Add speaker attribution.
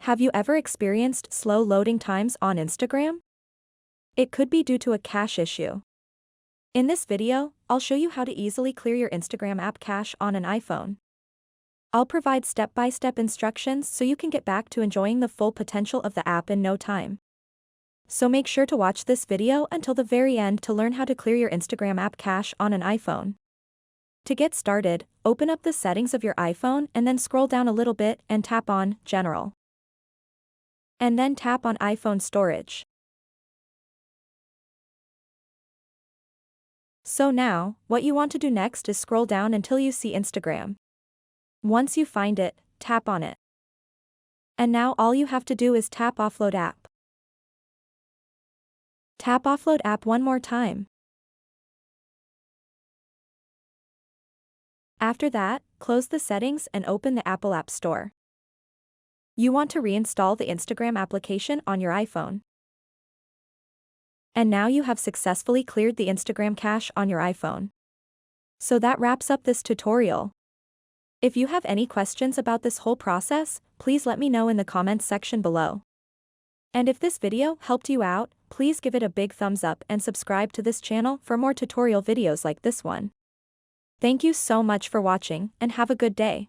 Speaker 1: Have you ever experienced slow loading times on Instagram? It could be due to a cache issue. In this video, I'll show you how to easily clear your Instagram app cache on an iPhone. I'll provide step-by-step instructions so you can get back to enjoying the full potential of the app in no time. So make sure to watch this video until the very end to learn how to clear your Instagram app cache on an iPhone. To get started, open up the settings of your iPhone and then scroll down a little bit and tap on General. And then tap on iPhone Storage. So now, what you want to do next is scroll down until you see Instagram. Once you find it, tap on it. And now all you have to do is tap Offload App. Tap Offload App one more time. After that, close the settings and open the Apple App Store. You want to reinstall the Instagram application on your iPhone. And now you have successfully cleared the Instagram cache on your iPhone. So that wraps up this tutorial. If you have any questions about this whole process, please let me know in the comments section below. And if this video helped you out, please give it a big thumbs up and subscribe to this channel for more tutorial videos like this one. Thank you so much for watching and have a good day.